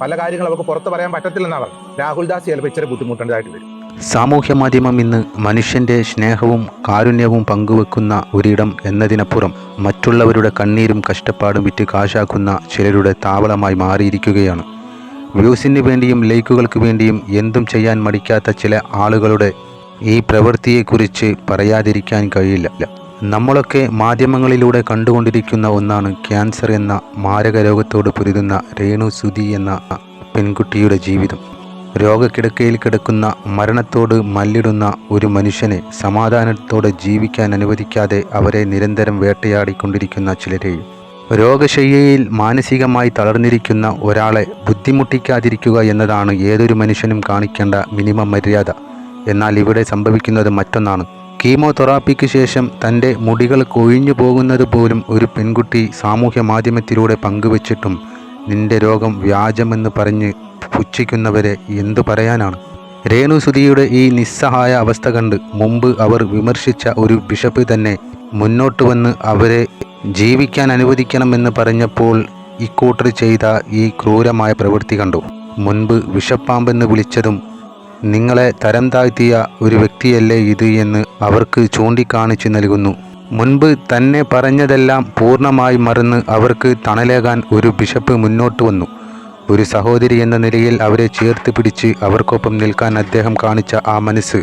പല കാര്യങ്ങളും അവർക്ക് പുറത്ത് പറയാൻ പറ്റത്തില്ലെന്നാണ് രാഹുൽ ദാസ് ചിലപ്പോൾ ഇച്ചിരി ബുദ്ധിമുട്ടേണ്ടതായിട്ട് വരും. സാമൂഹ്യ മാധ്യമം ഇന്ന് മനുഷ്യൻ്റെ സ്നേഹവും കാരുണ്യവും പങ്കുവെക്കുന്ന ഒരിടം എന്നതിനപ്പുറം മറ്റുള്ളവരുടെ കണ്ണീരും കഷ്ടപ്പാടും വിറ്റ് കാശാക്കുന്ന ചിലരുടെ താവളമായി മാറിയിരിക്കുകയാണ്. വ്യൂസിന് വേണ്ടിയും ലൈക്കുകൾക്ക് വേണ്ടിയും എന്തും ചെയ്യാൻ മടിക്കാത്ത ചില ആളുകളുടെ ഈ പ്രവൃത്തിയെക്കുറിച്ച് പറയാതിരിക്കാൻ കഴിയില്ല. നമ്മളൊക്കെ മാധ്യമങ്ങളിലൂടെ കണ്ടുകൊണ്ടിരിക്കുന്ന ഒന്നാണ് ക്യാൻസർ എന്ന മാരക രോഗത്തോട് പൊരുതുന്ന രേണു സുധി എന്ന പെൺകുട്ടിയുടെ ജീവിതം. രോഗക്കിടക്കയിൽ കിടക്കുന്ന മരണത്തോട് മല്ലിടുന്ന ഒരു മനുഷ്യനെ സമാധാനത്തോടെ ജീവിക്കാൻ അനുവദിക്കാതെ അവരെ നിരന്തരം വേട്ടയാടിക്കൊണ്ടിരിക്കുന്ന ചിലരെയും, രോഗശയ്യയിൽ മാനസികമായി തളർന്നിരിക്കുന്ന ഒരാളെ ബുദ്ധിമുട്ടിക്കാതിരിക്കുക എന്നതാണ് ഏതൊരു മനുഷ്യനും കാണിക്കേണ്ട മിനിമം മര്യാദ. എന്നാൽ ഇവിടെ സംഭവിക്കുന്നത് മറ്റൊന്നാണ്. കീമോതെറാപ്പിക്ക് ശേഷം തൻ്റെ മുടികൾ കൊഴിഞ്ഞു പോകുന്നത് പോലും ഒരു പെൺകുട്ടി സാമൂഹ്യ മാധ്യമത്തിലൂടെ പങ്കുവച്ചിട്ടും നിന്റെ രോഗം വ്യാജമെന്ന് പറഞ്ഞ് പുച്ഛിക്കുന്നവരെ എന്തു പറയാനാണ്? രേണു സുധിയുടെ ഈ നിസ്സഹായ അവസ്ഥ കണ്ട് മുമ്പ് അവർ വിമർശിച്ച ഒരു ബിഷപ്പ് തന്നെ മുന്നോട്ട് വന്ന് അവരെ ജീവിക്കാൻ അനുവദിക്കണമെന്ന് പറഞ്ഞപ്പോൾ ഇക്കൂട്ടർ ചെയ്ത ഈ ക്രൂരമായ പ്രവൃത്തി കണ്ടു. മുൻപ് വിഷപ്പാമ്പെന്ന് വിളിച്ചതും നിങ്ങളെ തരം താഴ്ത്തിയ ഒരു വ്യക്തിയല്ലേ ഇത് എന്ന് അവർക്ക് ചൂണ്ടിക്കാണിച്ചു നൽകുന്നു. മുൻപ് തന്നെ പറഞ്ഞതെല്ലാം പൂർണ്ണമായി മറന്ന് അവർക്ക് തണലേകാൻ ഒരു ബിഷപ്പ് മുന്നോട്ട് വന്നു. ഒരു സഹോദരി എന്ന നിലയിൽ അവരെ ചേർത്ത് പിടിച്ച് അവർക്കൊപ്പം നിൽക്കാൻ അദ്ദേഹം കാണിച്ച ആ മനസ്സ്,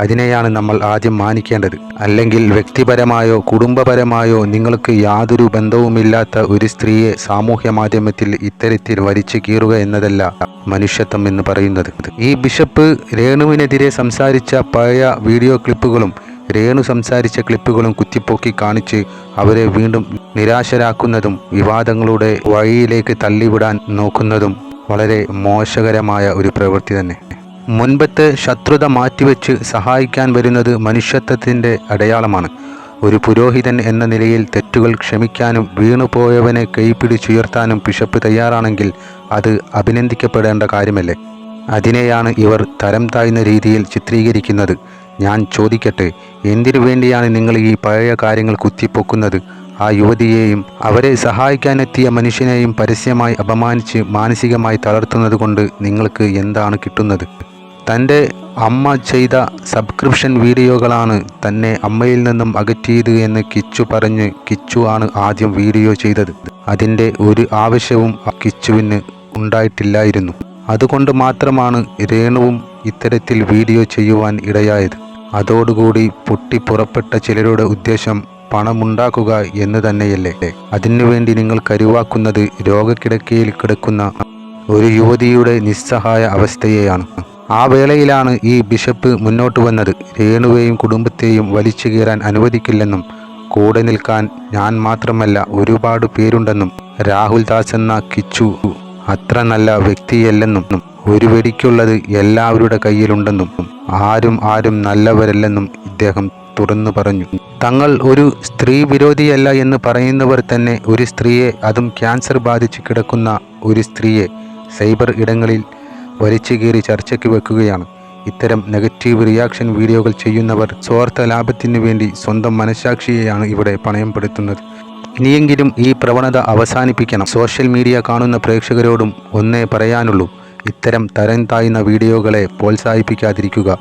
അതിനെയാണ് നമ്മൾ ആദ്യം മാനിക്കേണ്ടത്. അല്ലെങ്കിൽ വ്യക്തിപരമായോ കുടുംബപരമായോ നിങ്ങൾക്ക് യാതൊരു ബന്ധവുമില്ലാത്ത ഒരു സ്ത്രീയെ സാമൂഹ്യ മാധ്യമത്തിൽ ഇത്തരത്തിൽ വലിച്ചു കീറുക എന്നതല്ല മനുഷ്യത്വം എന്ന് പറയുന്നത്. ഈ ബിഷപ്പ് രേണുവിനെതിരെ സംസാരിച്ച പഴയ വീഡിയോ ക്ലിപ്പുകളും രേണു സംസാരിച്ച ക്ലിപ്പുകളും കുത്തിപ്പൊക്കി കാണിച്ച് അവരെ വീണ്ടും നിരാശരാക്കുന്നതും വിവാദങ്ങളുടെ വഴിയിലേക്ക് തള്ളിവിടാൻ നോക്കുന്നതും വളരെ മോശകരമായ ഒരു പ്രവൃത്തി തന്നെ. മുൻപത്തെ ശത്രുത മാറ്റിവെച്ച് സഹായിക്കാൻ വരുന്നത് മനുഷ്യത്വത്തിൻ്റെ അടയാളമാണ്. ഒരു പുരോഹിതൻ എന്ന നിലയിൽ തെറ്റുകൾ ക്ഷമിക്കാനും വീണുപോയവനെ കൈപിടിച്ചുയർത്താനും ബിഷപ്പ് തയ്യാറാണെങ്കിൽ അത് അഭിനന്ദിക്കപ്പെടേണ്ട കാര്യമല്ലേ? അതിനെയാണ് ഇവർ തരം താഴ്ന്ന രീതിയിൽ ചിത്രീകരിക്കുന്നത്. ഞാൻ ചോദിക്കട്ടെ, എന്തിനു വേണ്ടിയാണ് നിങ്ങൾ ഈ പഴയ കാര്യങ്ങൾ കുത്തിപ്പൊക്കുന്നത്? ആ യുവതിയെയും അവരെ സഹായിക്കാനെത്തിയ മനുഷ്യനെയും പരസ്യമായി അപമാനിച്ച് മാനസികമായി തളർത്തുന്നത് കൊണ്ട് നിങ്ങൾക്ക് എന്താണ് കിട്ടുന്നത്? തൻ്റെ അമ്മ ചെയ്ത സബ്സ്ക്രിപ്ഷൻ വീഡിയോകളാണ് തന്നെ അമ്മയിൽ നിന്നും അകറ്റിയത് എന്ന് കിച്ചു പറഞ്ഞ് കിച്ചു ആണ് ആദ്യം വീഡിയോ ചെയ്തത്. അതിൻ്റെ ഒരു ആവശ്യവും കിച്ചുവിന് ഉണ്ടായിട്ടില്ലായിരുന്നു. അതുകൊണ്ട് മാത്രമാണ് രേണുവും ഇത്തരത്തിൽ വീഡിയോ ചെയ്യുവാൻ ഇടയായത്. അതോടുകൂടി പൊട്ടിപ്പുറപ്പെട്ട ചിലരുടെ ഉദ്ദേശം പണമുണ്ടാക്കുക എന്ന് തന്നെയല്ലേ? അതിനുവേണ്ടി നിങ്ങൾ കരുവാക്കുന്നത് രോഗക്കിടക്കയിൽ കിടക്കുന്ന ഒരു യുവതിയുടെ നിസ്സഹായ അവസ്ഥയെയാണ്. ആ വേളയിലാണ് ഈ ബിഷപ്പ് മുന്നോട്ട് വന്നത്. രേണുവേയും കുടുംബത്തെയും വലിച്ചു കീറാൻ അനുവദിക്കില്ലെന്നും കൂടെ നിൽക്കാൻ ഞാൻ മാത്രമല്ല ഒരുപാട് പേരുണ്ടെന്നും രാഹുൽ ദാസ് എന്ന കിച്ചു അത്ര നല്ല വ്യക്തിയല്ലെന്നും ഒരു വെടിക്കുള്ളത് എല്ലാവരുടെ കയ്യിലുണ്ടെന്നും ആരും നല്ലവരല്ലെന്നും ഇദ്ദേഹം തുറന്നു പറഞ്ഞു. തങ്ങൾ ഒരു സ്ത്രീ വിരോധിയല്ല എന്ന് പറയുന്നവർ തന്നെ ഒരു സ്ത്രീയെ, അതും ക്യാൻസർ ബാധിച്ച് കിടക്കുന്ന ഒരു സ്ത്രീയെ സൈബർ ഇടങ്ങളിൽ വലിച്ചു കീറി ചർച്ചയ്ക്ക് വെക്കുകയാണ്. ഇത്തരം നെഗറ്റീവ് റിയാക്ഷൻ വീഡിയോകൾ ചെയ്യുന്നവർ സ്വാർത്ഥ ലാഭത്തിനു വേണ്ടി സ്വന്തം മനഃസാക്ഷിയെയാണ് ഇവിടെ പണയപ്പെടുത്തുന്നത്. ഇനിയെങ്കിലും ഈ പ്രവണത അവസാനിപ്പിക്കണം. സോഷ്യൽ മീഡിയ കാണുന്ന പ്രേക്ഷകരോടും ഒന്നേ പറയാനുള്ളൂ, ഇത്തരം തരം താഴ്ന്ന വീഡിയോകളെ പ്രോത്സാഹിപ്പിക്കാതിരിക്കുക.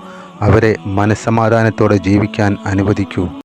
അവരെ മനസ്സമാധാനത്തോടെ ജീവിക്കാൻ അനുവദിക്കൂ.